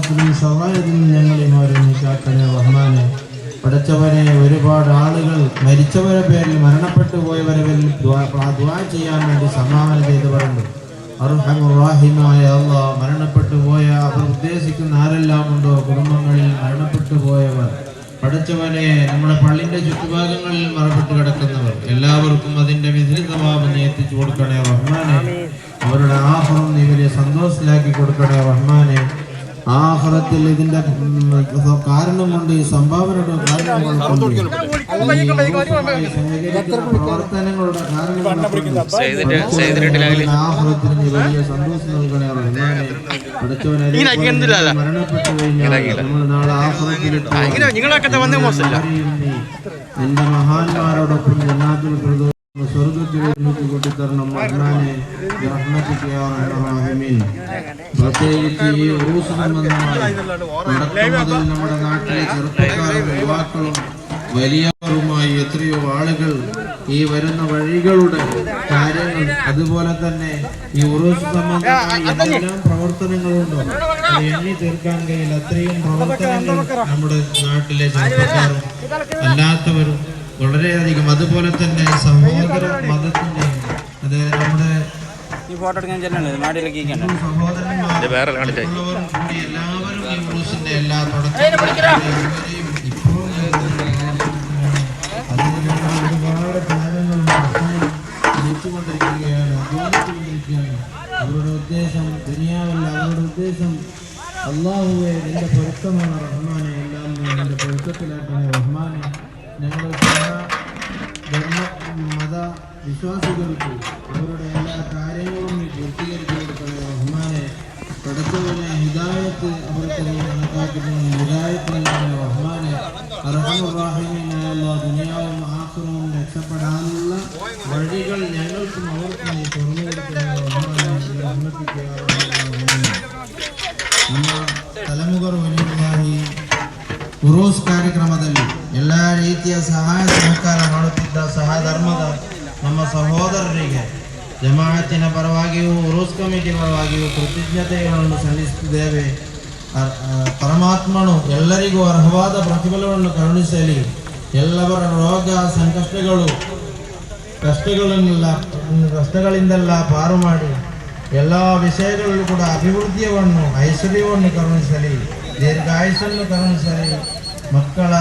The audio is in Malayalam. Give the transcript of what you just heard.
ആപത്തിലും ഷറായത്തിലും ഞങ്ങളെ മാറിക്കാക്കണേ റഹ്മാനെ. പഠിച്ചവരെ ഒരുപാട് ആളുകൾ മരിച്ചവരെ പേരിൽ മരണപ്പെട്ടു പോയവരെ ദുആ ചെയ്യാൻ വേണ്ടി സംഭാവന ചെയ്തവരുണ്ട്. അർഹമുർ-റഹീമായ അല്ലാഹ്, മരണപ്പെട്ടു പോയ അവർ ഉദ്ദേശിക്കുന്ന ആരെല്ലാം ഉണ്ടോ കുടുംബങ്ങളിൽ മരണപ്പെട്ടു പോയവർ, പഠിച്ചവനെ നമ്മുടെ പള്ളിന്റെ ചുറ്റുഭാഗങ്ങളിൽ മറപ്പെട്ട് കിടക്കുന്നവർ എല്ലാവർക്കും അതിന്റെ വിധിതമാവ് നീ എത്തിച്ചു കൊടുക്കണേ റഹ്മാനെ. അവരുടെ ആഖിറം നീ വലിയ സന്തോഷത്തിലാക്കി കൊടുക്കണേ റഹ്മാനെ. ആഖിറത്തിൽ ഇതിന്റെ കാരണം കൊണ്ട് ഈ സംഭാവനയുടെ കാരണങ്ങൾ കൊണ്ട് പ്രവർത്തനങ്ങളുടെ കാരണങ്ങൾ ആഖിറത്തിൽ നീ വലിയ സന്തോഷം നൽകണേ റഹ്മാനെ. മരണപ്പെട്ടു കഴിഞ്ഞാൽ നമ്മൾ നാളെ ആഖിറത്തിൽ നിന്റെ മഹാന്മാരോടൊപ്പം ജന്നാത്തുൽ ഫിർദൗസ് സ്വർഗ്ഗത്തിൽ കൂട്ടിത്തരണം റഹ്മാനെ. ബിറഹ്മതിക യാ അർഹമർ റഹീമീൻ. പ്രത്യേകിച്ച് ഈ ഉറൂസ് സംബന്ധമായി മുതൽ നമ്മുടെ നാട്ടിലെ ചെറുപ്പക്കാരും യുവാക്കളും വലിയവരുമായി എത്രയോ ആളുകൾ ഈ വരുന്ന വഴികളുടെ കാര്യങ്ങൾ, അതുപോലെ തന്നെ ഈ ഉറൂസ് സംബന്ധമായി എന്തെല്ലാം പ്രവർത്തനങ്ങളുണ്ടോ എണ്ണി തീർക്കാൻ കഴിയില്ല. അത്രയും പ്രവർത്തനങ്ങൾ നമ്മുടെ നാട്ടിലെ ചെറുപ്പക്കാരും അല്ലാത്തവരും വളരെയധികം, അതുപോലെ തന്നെ സഹോദര മതത്തിന്റെ, അതായത് നമ്മുടെ സഹോദരന്മാരും കൂടി എല്ലാവരും ഈ ഉറൂസിന്റെ എല്ലാ തുടക്കങ്ങളും ഇപ്പോൾ ഒരുപാട് കാര്യങ്ങൾ ജയിച്ചുകൊണ്ടിരിക്കുകയാണ്, അധ്വാനിച്ചുകൊണ്ടിരിക്കുകയാണ്. അവരുടെ ഉദ്ദേശം ദുനിയാവല്ല, അവരുടെ ഉദ്ദേശം അല്ലാഹുവേ നിന്റെ പൊരുത്തമാണ് റഹ്മാനെ. എല്ലാം നിന്റെ പൊരുത്തത്തിലാക്കണേ റഹ്മാനെ. ഞങ്ങളുടെ മത വിശ്വാസികൾക്ക് അവരുടെ എല്ലാ കാര്യങ്ങളും നീ പൂർത്തീകരിച്ചു കൊടുക്കണേ റഹ്മാനെ. പഠിച്ചവനെ ഹിദായത്ത് അവർക്ക് നീ കണക്കാക്കിയിട്ടുള്ള ഹിദായത്ത് നൽകണേ റഹ്മാനെ. അർഹമുർ-റഹീമീനായ അല്ലാഹ്, ദുനിയാവും ആഖിറവും രക്ഷപ്പെടാനുള്ള വഴികൾ ഞങ്ങൾക്കും അവർക്കും നീ തുറന്നു കൊടുക്കണേ റഹ്മാനെ. റഹ്മതിക യാ അർഹമർ റഹീമീൻ. ನಮ್ಮ ತಲೆಮುಗರು ವಲಿಯುಲ್ಲಾಹಿ ಉರೂಸ್ ಕಾರ್ಯಕ್ರಮದಲ್ಲಿ ಎಲ್ಲ ರೀತಿಯ ಸಹಾಯ ಸಹಕಾರ ಮಾಡುತ್ತಿದ್ದ ಸಹಧರ್ಮದ ನಮ್ಮ ಸಹೋದರರಿಗೆ ಜಮಾಅತ್ತಿನ ಪರವಾಗಿಯೂ ಉರೂಸ್ ಕಮಿಟಿ ಪರವಾಗಿಯೂ ಕೃತಜ್ಞತೆಗಳನ್ನು ಸಲ್ಲಿಸುತ್ತಿದ್ದೇವೆ. ಪರಮಾತ್ಮನು ಎಲ್ಲರಿಗೂ ಅರ್ಹವಾದ ಪ್ರತಿಫಲವನ್ನು ಕರುಣಿಸಲಿ. ಎಲ್ಲವರ ರೋಗ ಕಷ್ಟಗಳಿಂದೆಲ್ಲ ಪಾರು ಮಾಡಿ ಎಲ್ಲ ವಿಷಯಗಳಲ್ಲೂ ಕೂಡ ಅಭಿವೃದ್ಧಿಯನ್ನು ಐಶ್ವರ್ಯವನ್ನು ಕರುಣಿಸಲಿ, ದೀರ್ಘಾಯುಷನ್ನು ಕರುಣಿಸಲಿ. ಮಕ್ಕಳ